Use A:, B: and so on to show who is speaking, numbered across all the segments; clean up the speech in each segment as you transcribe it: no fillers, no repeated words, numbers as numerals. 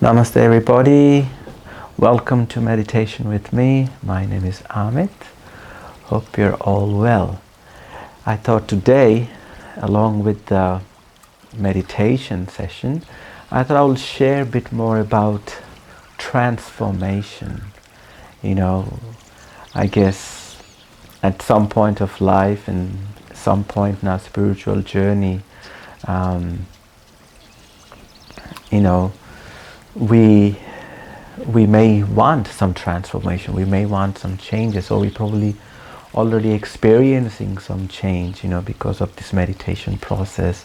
A: Namaste everybody, welcome to meditation with me. My name is Amit. Hope you're all well. I thought today, along with the meditation session, I thought I will share a bit more about transformation. I guess at some point of life and some point in our spiritual journey, we may want some transformation, we may want some changes, or we probably already experiencing some change, because of this meditation process.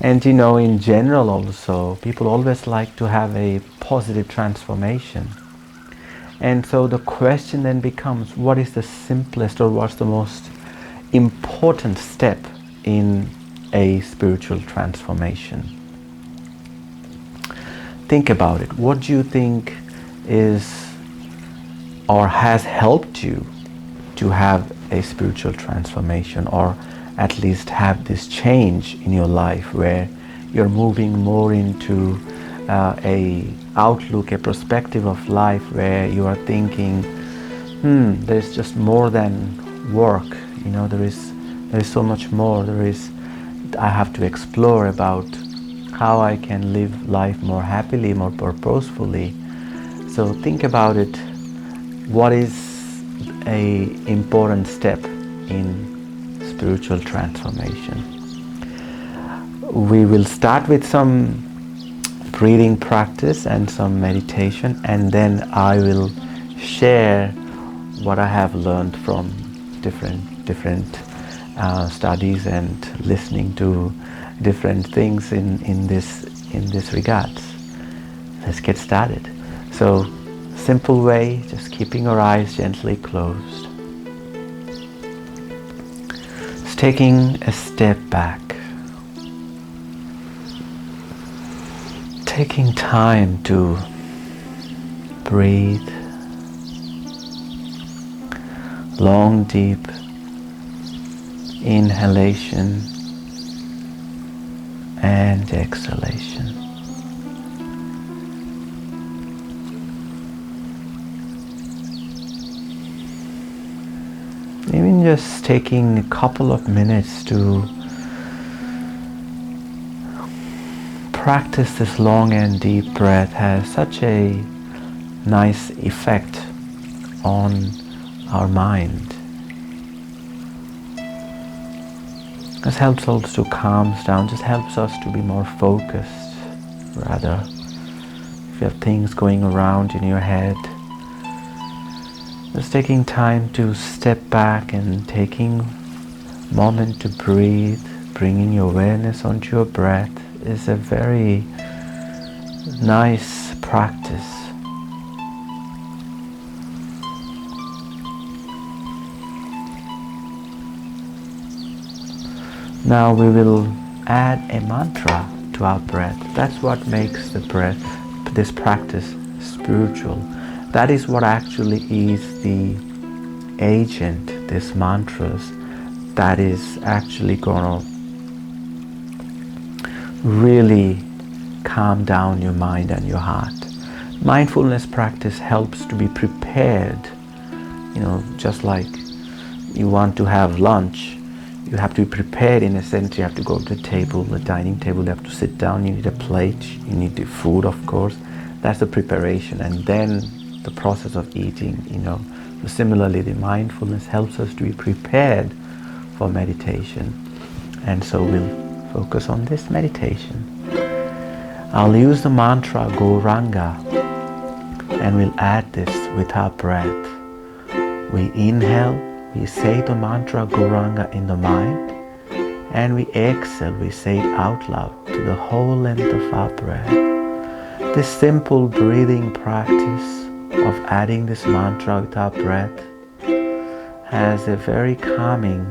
A: And in general also, people always like to have a positive transformation. And so the question then becomes, what is the simplest or what's the most important step in a spiritual transformation? Think about it. What do you think is or has helped you to have a spiritual transformation, or at least have this change in your life where you're moving more into a outlook, a perspective of life where you are thinking, there's just more than work. There is so much more. I have to explore about how I can live life more happily, more purposefully. So think about it. What is a important step in spiritual transformation? We will start with some breathing practice and some meditation, and then I will share what I have learned from different studies and listening to different things in this regards. Let's get started. So, simple way, just keeping our eyes gently closed. Just taking a step back. Taking time to breathe. Long, deep inhalation and exhalation. Even just taking a couple of minutes to practice this long and deep breath has such a nice effect on our mind. This helps also to calm us down, just helps us to be more focused. Rather, if you have things going around in your head, just taking time to step back and taking a moment to breathe, bringing your awareness onto your breath is a very nice practice. Now we will add a mantra to our breath. That's what makes the breath, this practice, spiritual. That is what actually is the agent, these mantras, that is actually going to really calm down your mind and your heart. Mindfulness practice helps to be prepared. Just like you want to have lunch, you have to be prepared in a sense. You have to go to the table, the dining table, you have to sit down, you need a plate, you need the food, of course. That's the preparation, and then the process of eating, So similarly, the mindfulness helps us to be prepared for meditation. And so we'll focus on this meditation. I'll use the mantra Gauranga, and we'll add this with our breath. We inhale, we say the mantra Gauranga in the mind, and we exhale, we say it out loud to the whole length of our breath. This simple breathing practice of adding this mantra with our breath has a very calming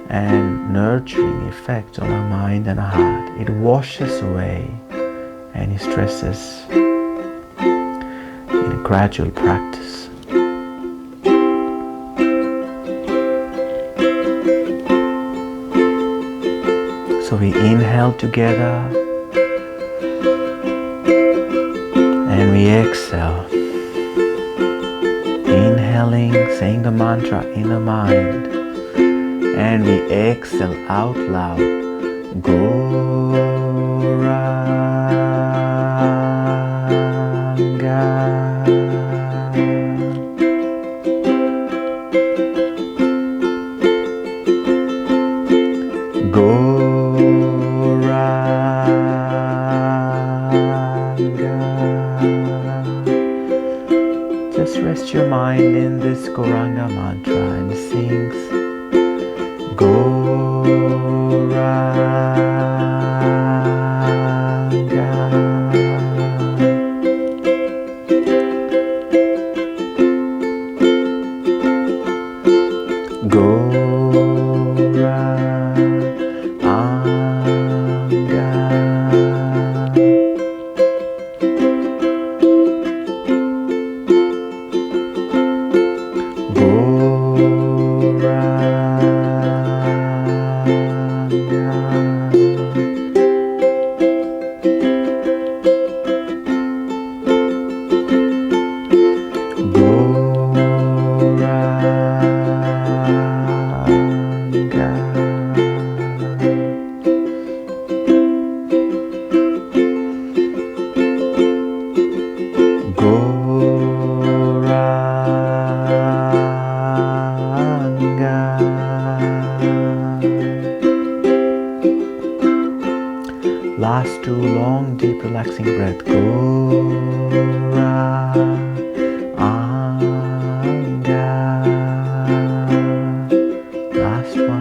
A: and nurturing effect on our mind and our heart. It washes away any stresses in a gradual practice. So we inhale together we exhale, inhaling, saying the mantra in the mind, and we exhale out loud, Gauranga. Just rest your mind in this Gauranga mantra and sings Gauranga. Last two long, deep, relaxing breath. Gauranga. Last one.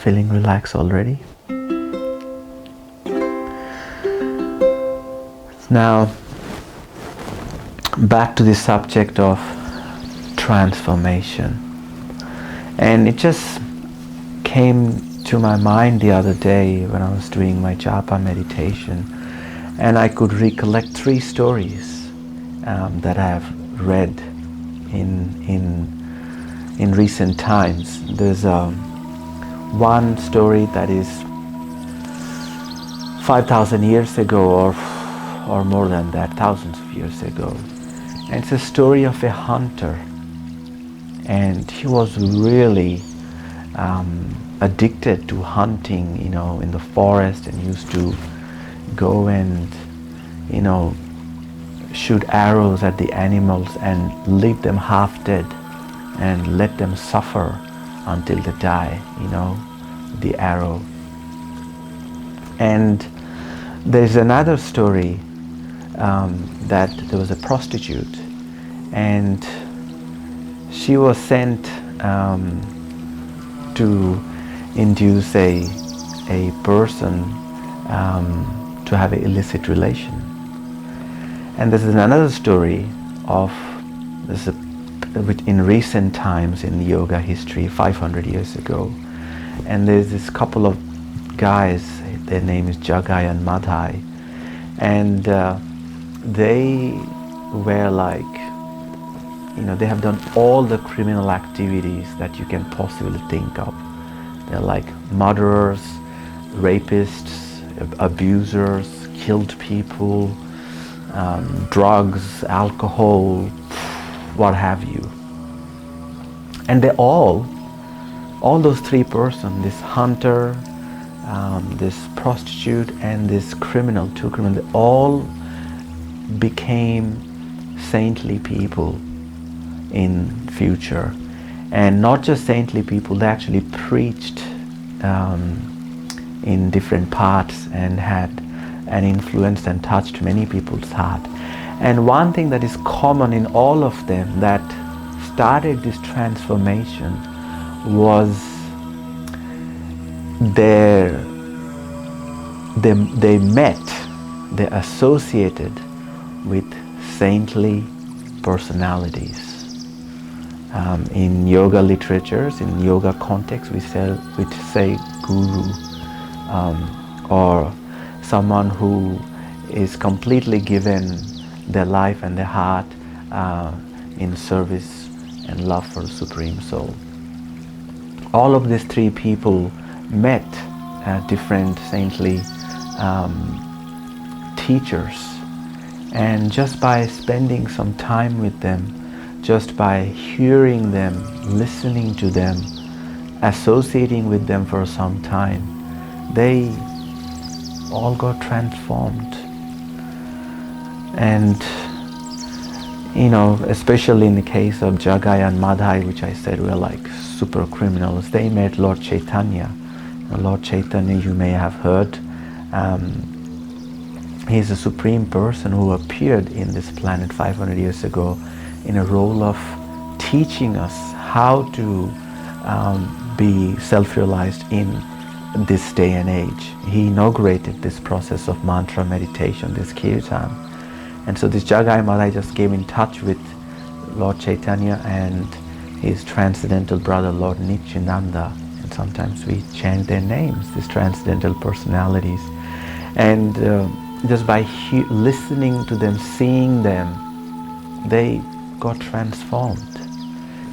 A: Feeling relaxed already? Now, back to the subject of transformation. And it just came to my mind the other day when I was doing my japa meditation, and I could recollect 3 stories that I have read in recent times. There's one story that is 5,000 years ago, or more than that, thousands of years ago. And it's a story of a hunter, and he was really addicted to hunting, in the forest, and used to go and, shoot arrows at the animals and leave them half dead and let them suffer until they die, the arrow. And there's another story that there was a prostitute, and she was sent to induce a person to have an illicit relation. And this is another story of this in recent times in yoga history, 500 years ago. And there's this couple of guys, their name is Jagai and Madhai, and they were like, they have done all the criminal activities that you can possibly think of. They're like murderers, rapists, abusers, killed people, drugs, alcohol, what have you. And they all those 3 persons, this hunter, this prostitute, and this criminal, 2 criminals, they all became saintly people in future. And not just saintly people, they actually preached in different parts and had an influence and touched many people's heart. And one thing that is common in all of them that started this transformation was they associated with saintly personalities. In yoga literatures, in yoga context, we say guru, or someone who is completely given their life and their heart in service and love for the Supreme Soul. All of these three people met different saintly teachers, and just by spending some time with them, just by hearing them, listening to them, associating with them for some time, they all got transformed. And especially in the case of Jagai and Madhai, which I said were like super criminals, they met Lord Chaitanya. Lord Chaitanya, you may have heard, he's a supreme person who appeared in this planet 500 years ago in a role of teaching us how to be self-realized in this day and age. He inaugurated this process of mantra meditation, this kirtan. And so this Jagai Madhai just came in touch with Lord Chaitanya and his transcendental brother, Lord Nityananda. And sometimes we chant their names, these transcendental personalities. And just by listening to them, seeing them, they got transformed.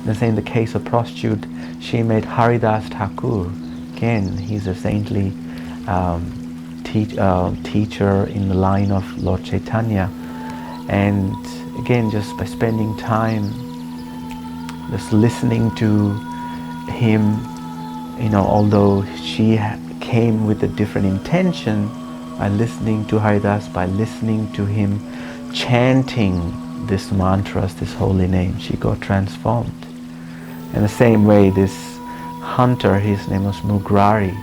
A: In the case of prostitute, she met Haridas Thakur. Again, he's a saintly teacher in the line of Lord Chaitanya. And again, just by spending time, just listening to him, although she came with a different intention, by listening to Haridas, by listening to him chanting this mantras, this holy name, she got transformed. In the same way, this hunter, his name was Mugrari,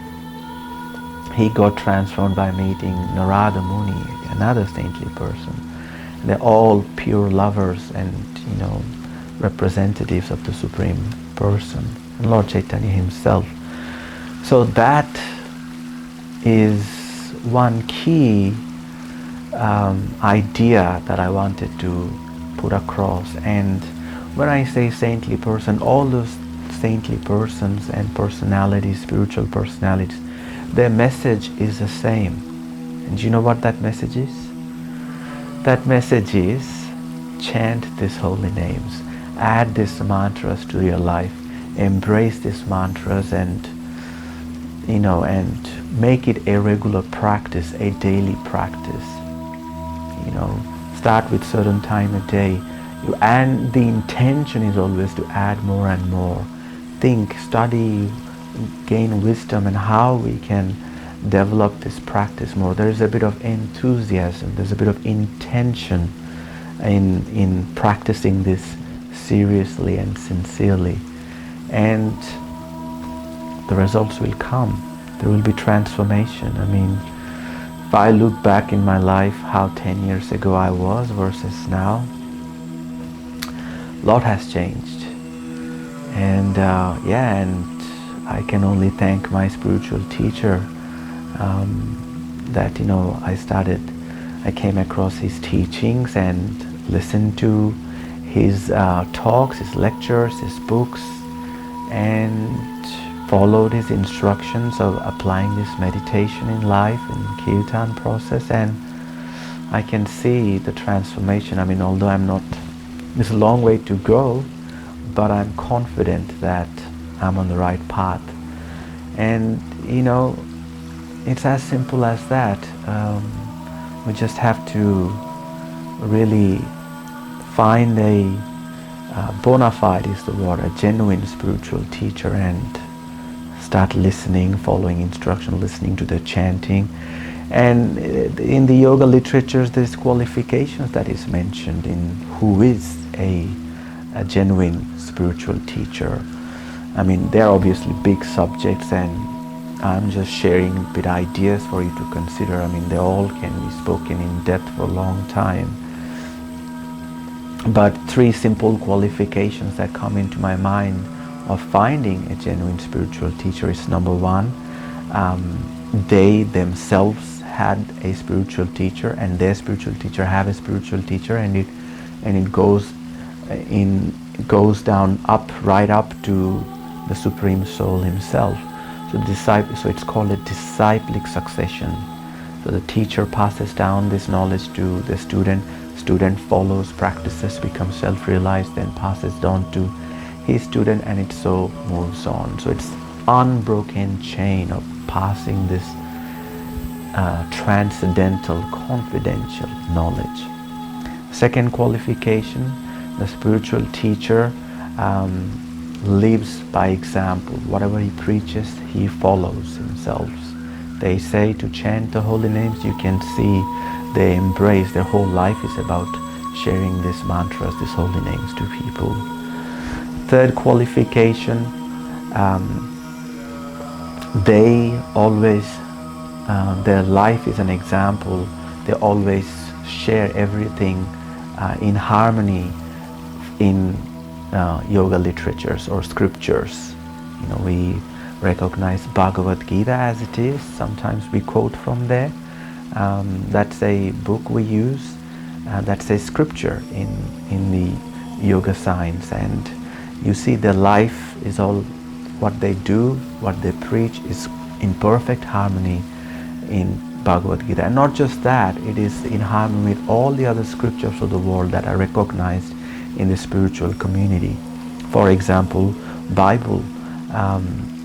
A: he got transformed by meeting Narada Muni, another saintly person. They're all pure lovers and, representatives of the Supreme Person, and Lord Chaitanya himself. So that is one key idea that I wanted to put across. And when I say saintly person, all those saintly persons and personalities, spiritual personalities, their message is the same. And do you know what that message is? That message is chant these holy names, add these mantras to your life, embrace these mantras, and and make it a regular practice, a daily practice. Start with certain time a day, and the intention is always to add more and more. Think, study, gain wisdom, and how we can develop this practice more. There's a bit of enthusiasm, there's a bit of intention in practicing this seriously and sincerely, and the results will come. There will be transformation. If I look back in my life, how 10 years ago I was versus now, a lot has changed. And and I can only thank my spiritual teacher that I came across his teachings and listened to his talks, his lectures, his books, and followed his instructions of applying this meditation in life, in kirtan process, and I can see the transformation. Although there's a long way to go, but I'm confident that I'm on the right path. And it's as simple as that. We just have to really find a bona fide is the word, a genuine spiritual teacher, and start listening, following instruction, listening to the chanting. And in the yoga literatures, there's qualifications that is mentioned in who is a genuine spiritual teacher. They're obviously big subjects, and I'm just sharing a bit ideas for you to consider. They all can be spoken in depth for a long time. But 3 simple qualifications that come into my mind of finding a genuine spiritual teacher is: number 1, they themselves had a spiritual teacher, and their spiritual teacher have a spiritual teacher, and it goes goes down right up to the Supreme Soul himself. So it's called a disciplic succession. So the teacher passes down this knowledge to the student. Student follows, practices, becomes self-realized, then passes down to his student, and it so moves on. So it's unbroken chain of passing this transcendental, confidential knowledge. Second qualification, the spiritual teacher lives by example. Whatever he preaches, he follows himself. They say to chant the holy names. You can see they embrace, their whole life is about sharing these mantras, these holy names to people. Third qualification, they always, their life is an example. They always share everything in harmony in yoga literatures or scriptures. You know, we recognize Bhagavad Gita as it is. Sometimes we quote from there. That's a book we use. That's a scripture in the yoga science, and you see their life is all, what they do, what they preach is in perfect harmony in Bhagavad Gita. And not just that, it is in harmony with all the other scriptures of the world that are recognized in the spiritual community. For example, Bible,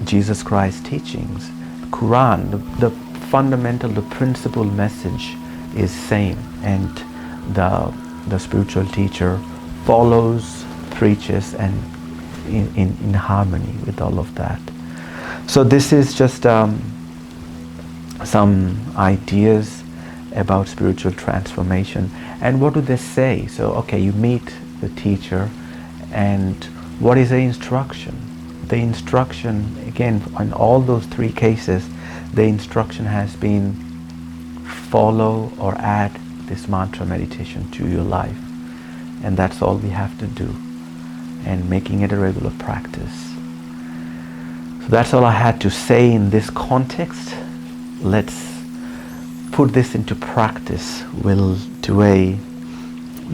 A: Jesus Christ's teachings, Quran, the fundamental, the principal message is same, and the spiritual teacher follows, preaches, and in harmony with all of that. So this is just some ideas about spiritual transformation. And what do they say? So, okay, you meet the teacher, and what is the instruction? The instruction, again, in all those three cases, the instruction has been follow or add this mantra meditation to your life. And that's all we have to do, and making it a regular practice. So that's all I had to say in this context. Let's put this into practice. We'll do a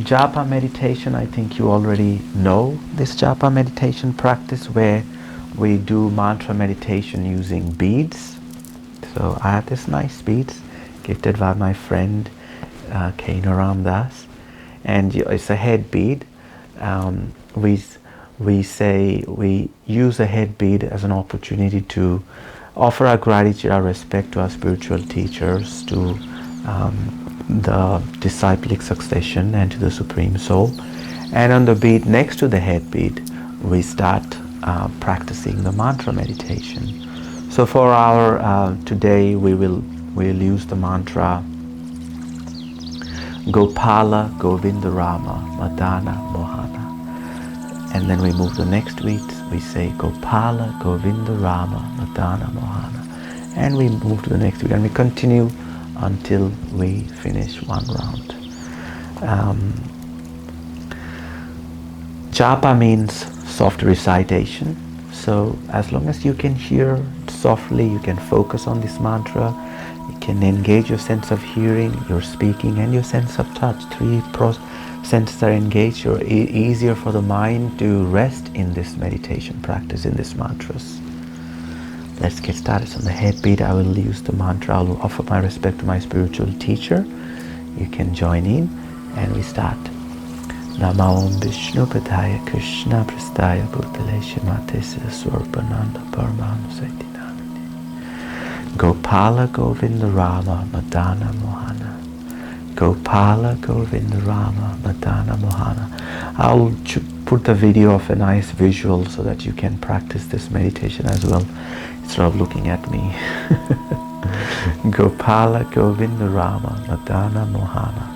A: japa meditation. I think you already know this japa meditation practice, where we do mantra meditation using beads. So I have this nice beads gifted by my friend Kainaram Das, and it's a head bead. We use a head bead as an opportunity to offer our gratitude, our respect to our spiritual teachers, to the disciplic succession, and to the Supreme Soul. And on the bead next to the head bead, we start practicing the mantra meditation. So for our today, we'll use the mantra Gopala Govinda Rama Madana Mohana. And then we move the next week, we say Gopala Govinda Rama Madana Mohana. And we move to the next week, and we continue until we finish one round. Japa means soft recitation. So as long as you can hear softly, you can focus on this mantra. You can engage your sense of hearing, your speaking, and your sense of touch. Three senses are engaged. You're easier for the mind to rest in this meditation practice, in this mantras. Let's get started. So on the head beat, I will use the mantra. I will offer my respect to my spiritual teacher. You can join in, and we start. Namo Vishnu Padaya Krishna Prastaya Bhutale Shimate Swarpananda Paramanu Saitinamini Gopala Govinda Rama Madana Mohana. Gopala Govinda Rama Madana Mohana. I'll put the video of a nice visual so that you can practice this meditation as well, instead of looking at me. Gopala Govinda Rama Madana Mohana.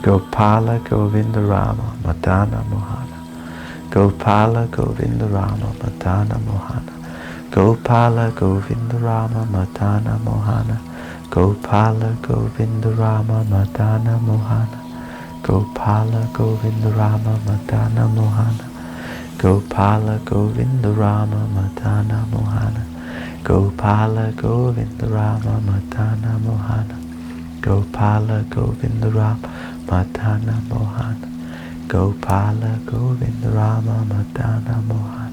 A: Gopala Govinda Rama Madana Mohana. Gopala Govinda Rama Madana Mohana. Gopala Govinda Rama Madana Mohana. Gopala Govinda Rama Madana Mohana. Gopala Govinda Rama Madana Mohana. Gopala Govinda Rama Madana Mohana. Gopala Govinda Rama Madana Mohana. Gopala Govinda Rama Madana Mohana. Gopala Govinda Rama Madana Mohan.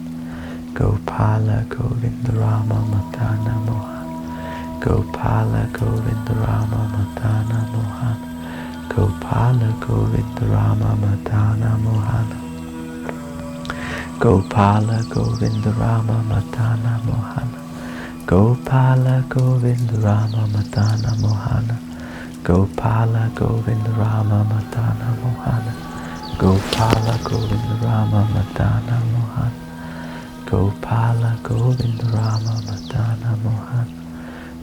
A: Gopala Govinda Rama Madana Mohan. Gopala Govinda Rama Madana Mohan. Gopala Govinda Rama Madana Mohan. Gopala Govinda Rama Madana Mohan. Gopala Govinda Rama Madana Mohana. Gopala Govinda Rama Madana Mohana. Gopala Govinda Rama Madana Mohana. Gopala Govinda Rama Madana Mohana.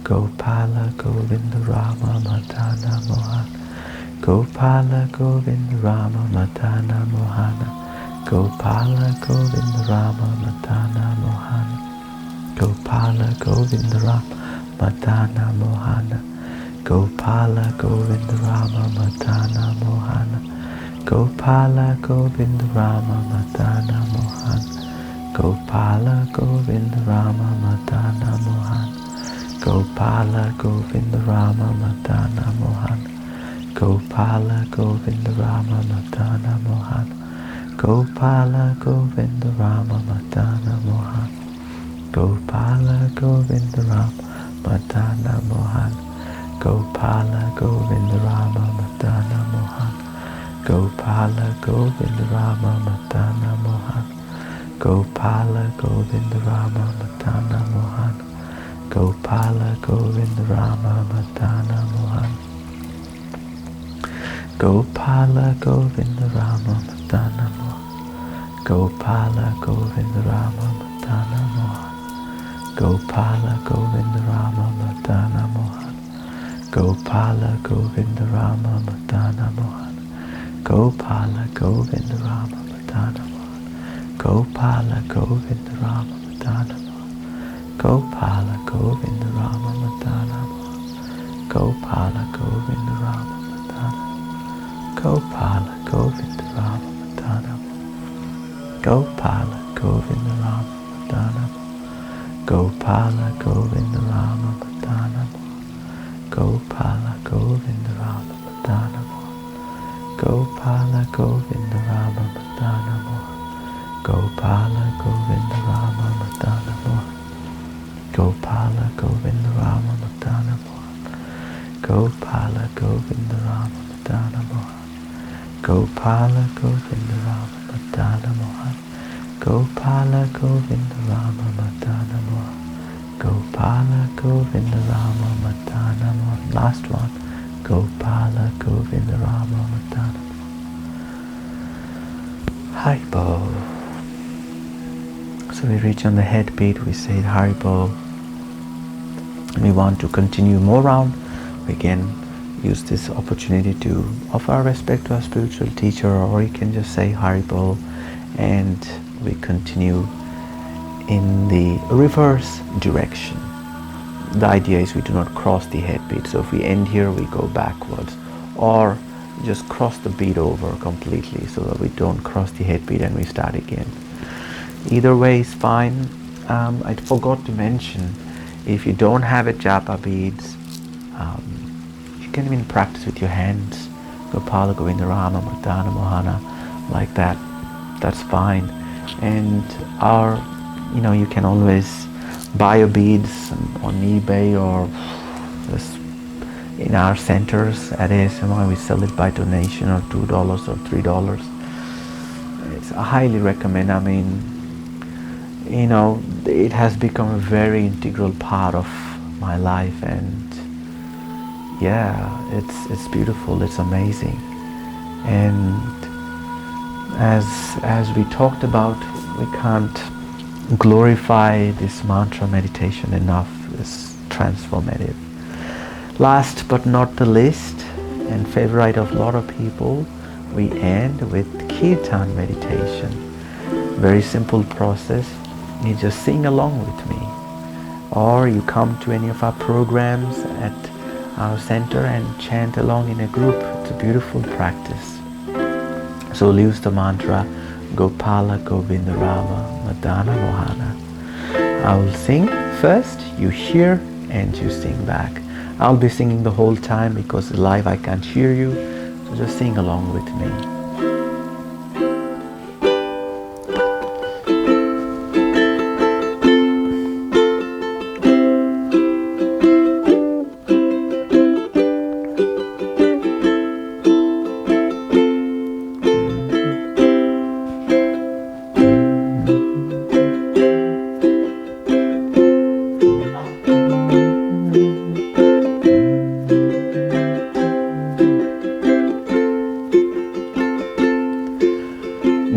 A: Gopala Govinda Rama Madana Mohana. Gopala Govinda Rama Madana Mohana. Gopala Govinda Rama Madana Mohana. Gopala Govinda Rama Madana Mohana. Gopala Govinda Rama Madana Mohana. Gopala Govinda Rama Madana Mohana. Gopala Govinda Rama Madana Mohana. Gopala Govinda Rama Madana Mohana. Gopala Govinda Rama Madana Mohana. Gopala Govinda Rama Madana Mohana. Gopala Govinda Rama Madana Mohan. Gopala Govinda Rama Madana Mohan. Gopala Govinda Rama Madana Mohan. Gopala Govinda Rama Madana Mohan. Gopala Govinda Rama Madana Mohan. Gopala Govinda Rama Madana Mohan. Gopala Govinda Rama Madana Mohan. Gopala Govinda Rama Madana Mohan. Gopala Govinda Rama Madana Mohan. Gopala Govinda Rama Madana Mohan. Gopala Govinda Rama Madana Mohan. Gopala Govinda Rama Madana Mohan. Gopala Govinda Rama Madana. Gopala Govinda Rama Madana Mohan. Gopala Govinda Rama Madana Mohan. Gopala Govinda Rama Madana Mohan. Gopala Govinda Rama Madana Mohan. Gopala Govinda Rama Madana Mohan. Gopala Govinda Rama Madana Mohan. Gopala Govinda Rama Madana Mohan. Gopala Govinda Rama Madana Mohan. Gopala Govinda Rama Madana Mohan. Gopala Govinda Rama Madana Mohan. Gopala Govinda Rama Madana Mohan. Last one. Gopala Govinda Rama Madana Mohan. Haribol. So we reach on the head beat, we say Haribol. We want to continue more round. We can use this opportunity to offer our respect to our spiritual teacher, or you can just say Haribol, and we continue in the reverse direction. The idea is we do not cross the head beat. So if we end here, we go backwards, or just cross the beat over completely so that we don't cross the head beat and we start again. Either way is fine. I forgot to mention, if you don't have a japa beads, you can even practice with your hands. Gopala Govinda Rama Madana Mohana, like that. That's fine. And you can always buy your beads on eBay, or just in our centers at ASMY we sell it by donation, or $2 or $3. I highly recommend. I mean, it has become a very integral part of my life, and yeah, it's beautiful, it's amazing. And as we talked about, we can't glorify this mantra meditation enough. It's transformative. Last but not the least, and favorite of a lot of people, we end with kirtan meditation. Very simple process. You just sing along with me, or you come to any of our programs at our center and chant along in a group. It's a beautiful practice. So we'll use the mantra Gopala Govinda Rama Madana Mohana. I will sing first, you hear, and you sing back. I'll be singing the whole time because live I can't hear you, so just sing along with me.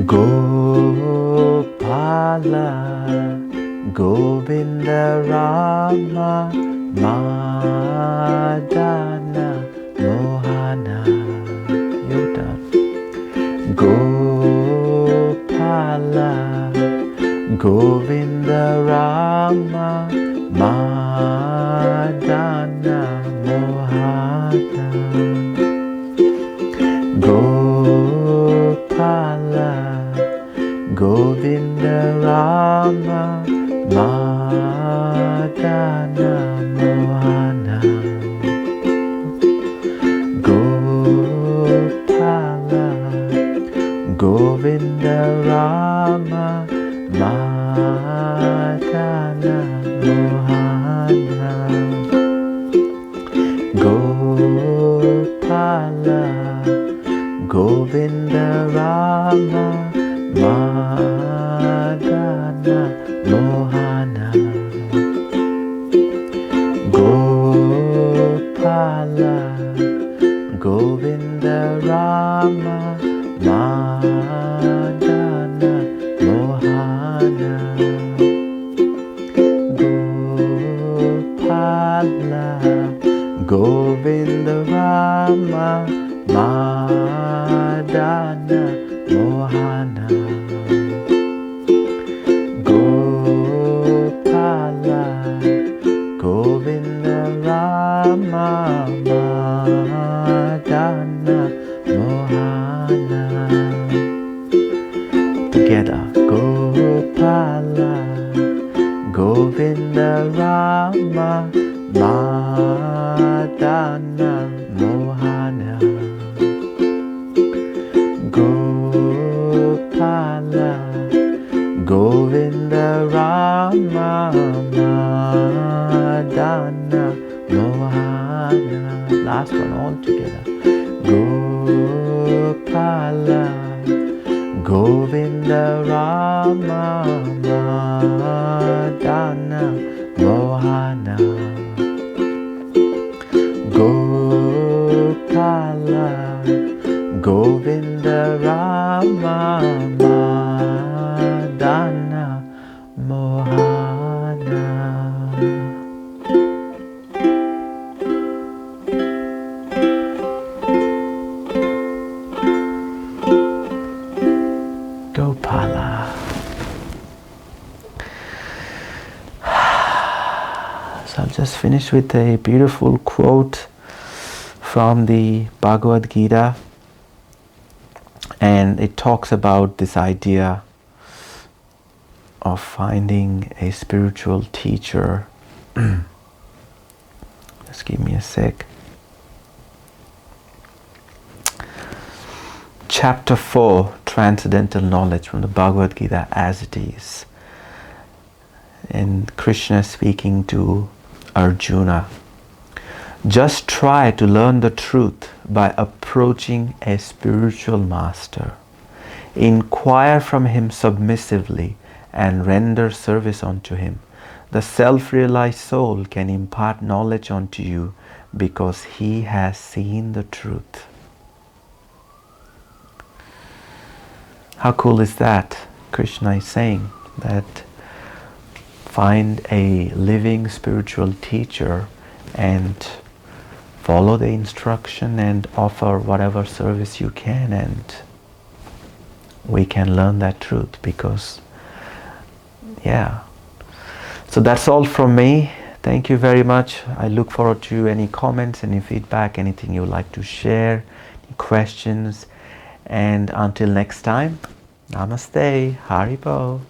A: Gopala Govinda Rama Madana Mohana. You're done. Gopala Govinda Rama Madana Mohana. Gopala Govinda Rama Madana Mohana. Gopala Govinda Rama Madana Mohana. Gopala Govinda Rama Madana Mohana. Gopala Govinda Rama Madana Mohana. Gopala Govinda Rama Madana Mohana. Gopala Govinda Rama Madana Mohana. Together. Gopala Govinda Rama Madana Mohana. Gopala Govinda Rama Madana Mohana. Last one all together. Gopala Govinda Rama Madana Mohana. Gopala Govinda Rama Madana Mohana. Gopala. So I'll just finish with a beautiful quote from the Bhagavad Gita, and it talks about this idea of finding a spiritual teacher. Just give me a sec. Chapter 4, Transcendental Knowledge, from the Bhagavad Gita as it is. And Krishna speaking to Arjuna. Just try to learn the truth by approaching a spiritual master. Inquire from him submissively and render service unto him. The self-realized soul can impart knowledge unto you because he has seen the truth. How cool is that? Krishna is saying that find a living spiritual teacher and follow the instruction and offer whatever service you can, and we can learn that truth because, yeah. So that's all from me. Thank you very much. I look forward to any comments, any feedback, anything you would like to share, any questions. And until next time, Namaste, Haribo.